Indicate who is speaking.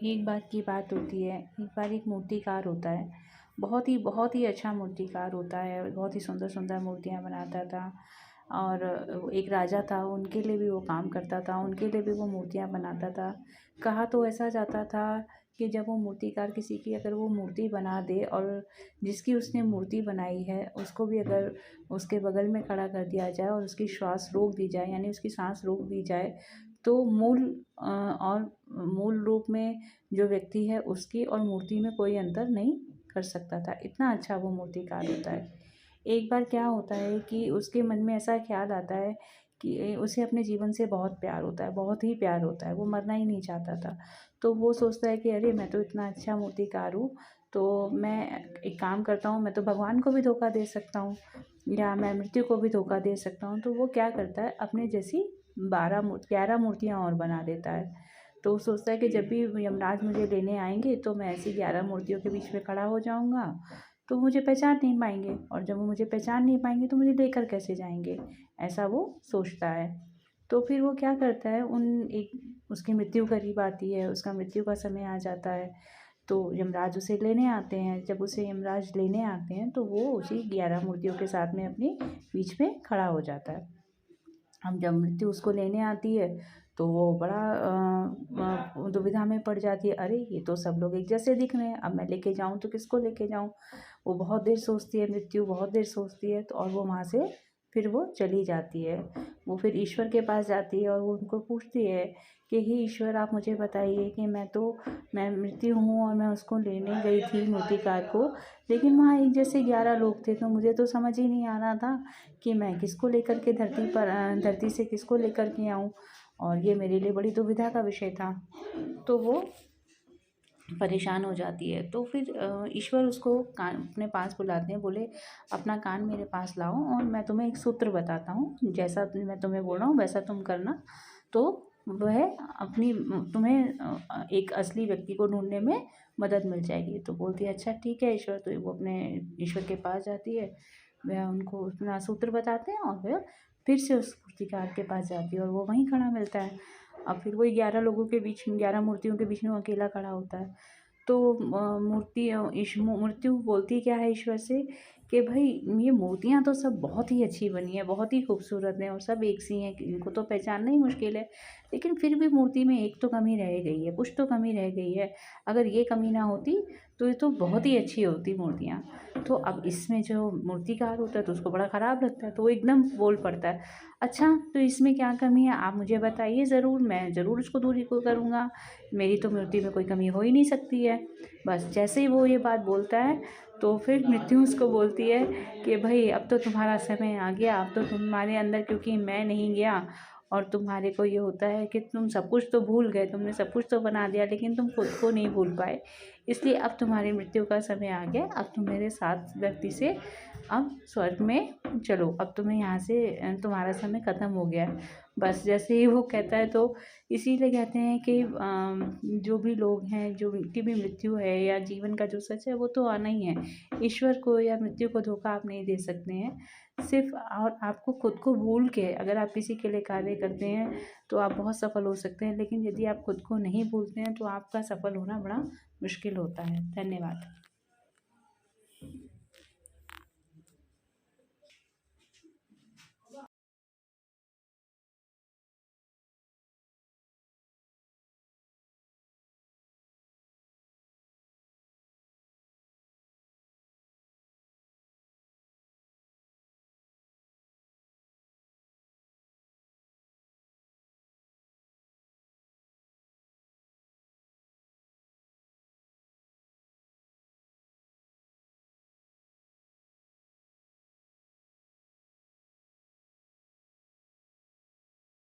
Speaker 1: एक बार की बात होती है, एक बार एक मूर्तिकार होता है, बहुत ही अच्छा मूर्तिकार होता है, बहुत ही सुंदर सुंदर मूर्तियाँ बनाता था। और एक राजा था, उनके लिए भी वो काम करता था, उनके लिए भी वो मूर्तियाँ बनाता था। कहा तो ऐसा जाता था कि जब वो मूर्तिकार किसी की अगर वो मूर्ति बना दे और जिसकी उसने मूर्ति बनाई है उसको भी अगर उसके बगल में खड़ा कर दिया जाए और उसकी श्वास रोक दी जाए, यानी उसकी सांस रोक दी जाए, तो और मूल रूप में जो व्यक्ति है उसकी और मूर्ति में कोई अंतर नहीं कर सकता था। इतना अच्छा वो मूर्तिकार होता है। एक बार क्या होता है कि उसके मन में ऐसा ख्याल आता है कि उसे अपने जीवन से बहुत प्यार होता है, बहुत ही प्यार होता है, वो मरना ही नहीं चाहता था। तो वो सोचता है कि अरे मैं तो इतना अच्छा मूर्तिकार हूँ, तो मैं एक काम करता हूँ, मैं तो भगवान को भी धोखा दे सकता हूँ या मैं मृत्यु को भी धोखा दे सकता हूँ। तो वो क्या करता है, अपने जैसी 11 मूर्तियाँ और बना देता है। तो वो सोचता है कि जब भी यमराज मुझे लेने आएंगे तो मैं ऐसी 11 मूर्तियों के बीच में खड़ा हो जाऊंगा, तो मुझे पहचान नहीं पाएंगे, और जब वो मुझे पहचान नहीं पाएंगे तो मुझे लेकर कैसे जाएंगे, ऐसा वो सोचता है। तो फिर वो क्या करता है, उन एक उसकी मृत्यु करीब आती है, उसका मृत्यु का समय आ जाता है, तो यमराज उसे लेने आते हैं। जब उसे यमराज लेने आते हैं तो वो उसी 11 मूर्तियों के साथ में अपने बीच में खड़ा हो जाता है। अब जब मृत्यु उसको लेने आती है तो वो बड़ा दुविधा में पड़ जाती है, अरे ये तो सब लोग एक जैसे दिख रहे हैं, अब मैं लेके जाऊं तो किसको लेके जाऊं। वो बहुत देर सोचती है, मृत्यु बहुत देर सोचती है, तो और वो वहाँ से फिर वो चली जाती है। वो फिर ईश्वर के पास जाती है और वो उनको पूछती है कि हे ईश्वर, आप मुझे बताइए कि मैं मृत्यु हूँ और मैं उसको लेने गई थी मूर्तिकार को, लेकिन वहाँ एक जैसे 11 लोग थे, तो मुझे तो समझ ही नहीं आ रहा था कि मैं किसको लेकर के धरती से किसको लेकर के आऊँ, और ये मेरे लिए बड़ी दुविधा का विषय था। तो वो परेशान हो जाती है। तो फिर ईश्वर उसको कान अपने पास बुलाते हैं, बोले अपना कान मेरे पास लाओ और मैं तुम्हें एक सूत्र बताता हूँ, जैसा मैं तुम्हें बोल रहा हूँ वैसा तुम करना, तो वह अपनी तुम्हें एक असली व्यक्ति को ढूंढने में मदद मिल जाएगी। तो बोलती है अच्छा ठीक है ईश्वर। तो वो अपने ईश्वर के पास जाती है, वह उनको अपना सूत्र बताते हैं और वह फिर से उस मूर्तिकार के पास जाती है और वो वहीं खड़ा मिलता है। अब फिर वही 11 लोगों के बीच में, 11 मूर्तियों के बीच में वो अकेला खड़ा होता है। तो मृत्यु बोलती क्या है ईश्वर से कि भाई ये मूर्तियाँ तो सब बहुत ही अच्छी बनी है, बहुत ही खूबसूरत हैं और सब एक सी हैं, इनको तो पहचानना ही मुश्किल है, लेकिन फिर भी मूर्ति में एक तो कमी रह गई है, कुछ तो कमी रह गई है। अगर ये कमी ना होती तो ये तो बहुत ही अच्छी होती मूर्तियाँ। तो अब इसमें जो मूर्तिकार होता है तो उसको बड़ा ख़राब लगता है, तो वो एकदम बोल पड़ता है, अच्छा तो इसमें क्या कमी है, आप मुझे बताइए ज़रूर, मैं ज़रूर उसको दूरी को करूँगा, मेरी तो मूर्ति में कोई कमी हो ही नहीं सकती है। बस जैसे ही वो ये बात बोलता है तो फिर मृत्यु उसको बोलती है कि भाई अब तो तुम्हारा समय आ गया, अब तो तुम्हारे अंदर क्योंकि मैं नहीं गया, और तुम्हारे को ये होता है कि तुम सब कुछ तो भूल गए, तुमने सब कुछ तो बना दिया लेकिन तुम खुद को नहीं भूल पाए, इसलिए अब तुम्हारी मृत्यु का समय आ गया, अब तुम मेरे साथ धरती से अब स्वर्ग में चलो, अब तुम्हें यहाँ से तुम्हारा समय ख़त्म हो गया है। बस जैसे ही वो कहता है तो इसीलिए कहते हैं कि जो भी लोग हैं, जो उनकी भी मृत्यु है या जीवन का जो सच है वो तो आना ही है। ईश्वर को या मृत्यु को धोखा आप नहीं दे सकते हैं। सिर्फ़ और आपको खुद को भूल के अगर आप किसी के लिए कार्य करते हैं तो आप बहुत सफल हो सकते हैं, लेकिन यदि आप खुद को नहीं भूलते हैं तो आपका सफल होना बड़ा मुश्किल होता है। धन्यवाद।